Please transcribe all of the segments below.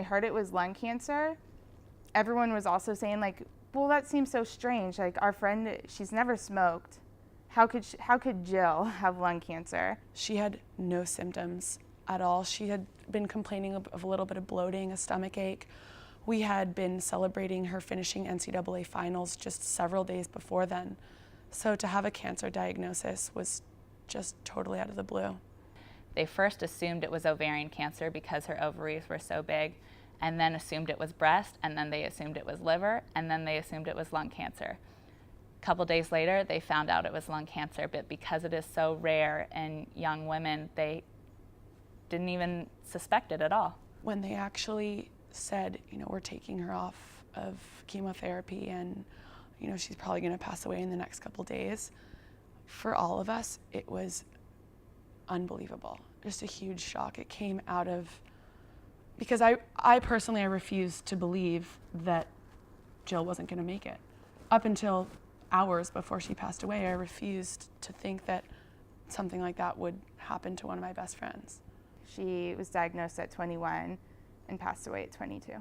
I heard it was lung cancer, everyone was also saying like, well, that seems so strange. Like our friend, she's never smoked. How could Jill have lung cancer? She had no symptoms at all. She had been complaining of a little bit of bloating, a stomach ache. We had been celebrating her finishing NCAA finals just several days before then. So to have a cancer diagnosis was just totally out of the blue. They first assumed it was ovarian cancer because her ovaries were so big, and then assumed it was breast, and then they assumed it was liver, and then they assumed it was lung cancer. A couple days later, they found out it was lung cancer, but because it is so rare in young women, they didn't even suspect it at all. When they actually said, we're taking her off of chemotherapy and, she's probably going to pass away in the next couple days, for all of us, it was unbelievable. Just a huge shock. It came out of, because I personally refused to believe that Jill wasn't going to make it. Up until hours before she passed away, I refused to think that something like that would happen to one of my best friends. She was diagnosed at 21 and passed away at 22.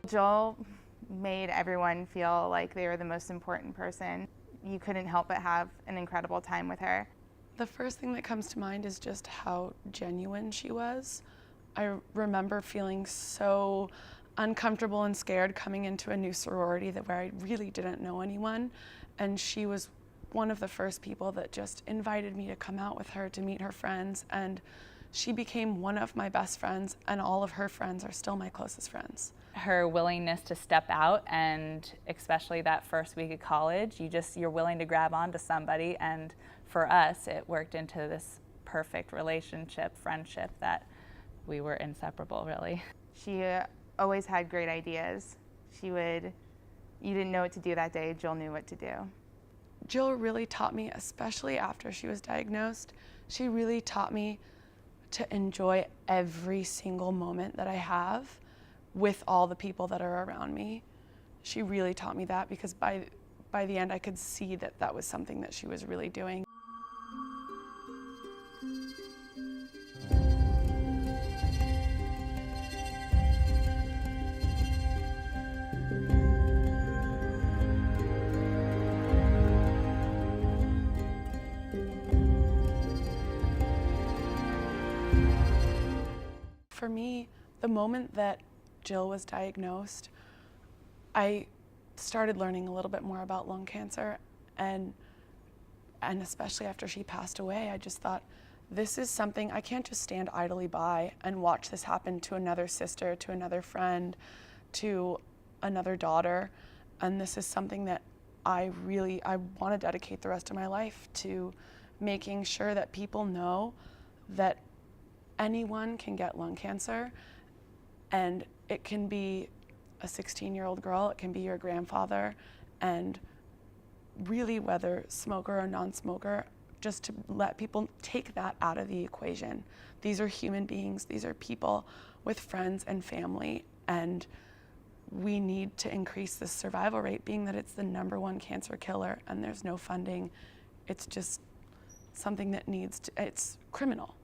Jill made everyone feel like they were the most important person. You couldn't help but have an incredible time with her. The first thing that comes to mind is just how genuine she was. I remember feeling so uncomfortable and scared coming into a new sorority where I really didn't know anyone, and she was one of the first people that just invited me to come out with her to meet her friends, and she became one of my best friends, and all of her friends are still my closest friends. Her willingness to step out, and especially that first week of college, you're willing to grab onto somebody, and for us, it worked into this perfect relationship, friendship, that we were inseparable, really. She always had great ideas. You didn't know what to do that day, Jill knew what to do. Jill really taught me, especially after she was diagnosed, she really taught me to enjoy every single moment that I have with all the people that are around me. She really taught me that, because by the end I could see that that was something that she was really doing. For me, the moment that Jill was diagnosed, I started learning a little bit more about lung cancer, and especially after she passed away, I just thought, this is something, I can't just stand idly by and watch this happen to another sister, to another friend, to another daughter, and this is something that I want to dedicate the rest of my life to, making sure that people know that anyone can get lung cancer, and it can be a 16-year-old girl, it can be your grandfather, and really whether smoker or non-smoker, just to let people take that out of the equation. These are human beings, these are people with friends and family, and we need to increase the survival rate, being that it's the #1 cancer killer and there's no funding. It's just something that it's criminal.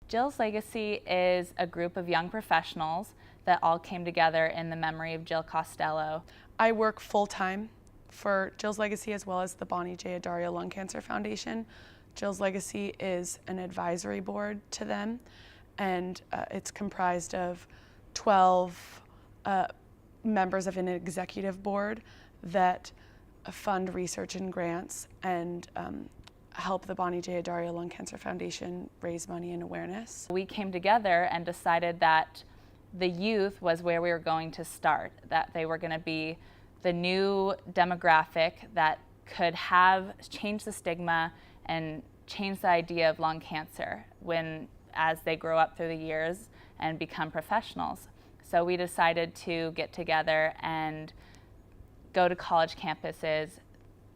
Jill's Legacy is a group of young professionals that all came together in the memory of Jill Costello. I work full-time for Jill's Legacy as well as the Bonnie J. Addario Lung Cancer Foundation. Jill's Legacy is an advisory board to them, and it's comprised of 12 members of an executive board that fund research and grants and help the Bonnie J. Addario Lung Cancer Foundation raise money and awareness. We came together and decided that the youth was where we were going to start, that they were going to be the new demographic that could change the stigma and change the idea of lung cancer as they grow up through the years and become professionals. So we decided to get together and go to college campuses,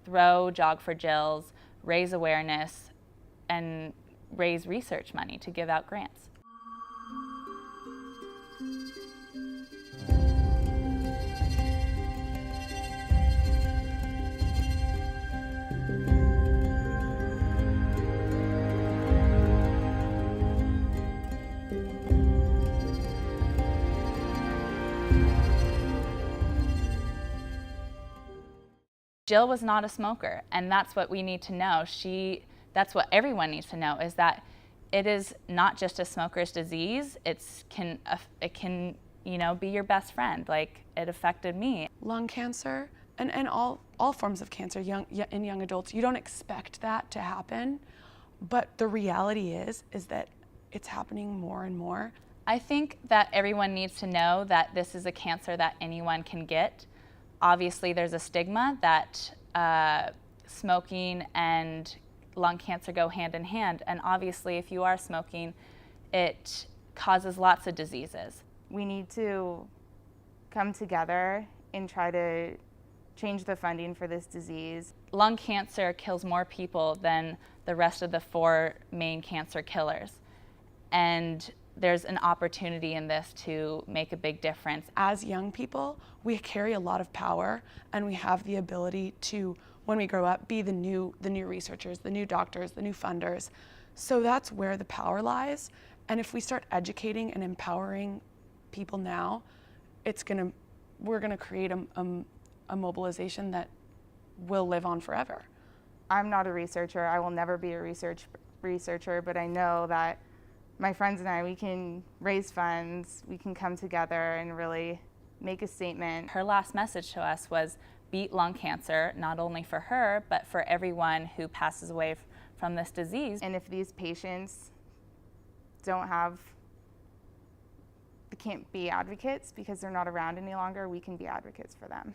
throw Jog for Jills, raise awareness, and raise research money to give out grants. Jill was not a smoker, and that's what we need to know. That's what everyone needs to know, is that it is not just a smoker's disease. It can be your best friend. Like, it affected me. Lung cancer and all forms of cancer in young adults, you don't expect that to happen, but the reality is that it's happening more and more. I think that everyone needs to know that this is a cancer that anyone can get. Obviously, there's a stigma that smoking and lung cancer go hand in hand. And obviously, if you are smoking, it causes lots of diseases. We need to come together and try to change the funding for this disease. Lung cancer kills more people than the rest of the 4 main cancer killers. And there's an opportunity in this to make a big difference. As young people, we carry a lot of power, and we have the ability to, when we grow up, be the new researchers, the new doctors, the new funders. So that's where the power lies. And if we start educating and empowering people now, we're gonna create a mobilization that will live on forever. I'm not a researcher. I will never be a researcher, but I know that my friends and I, we can raise funds, we can come together and really make a statement. Her last message to us was beat lung cancer, not only for her, but for everyone who passes away from this disease. And if these patients can't be advocates because they're not around any longer, we can be advocates for them.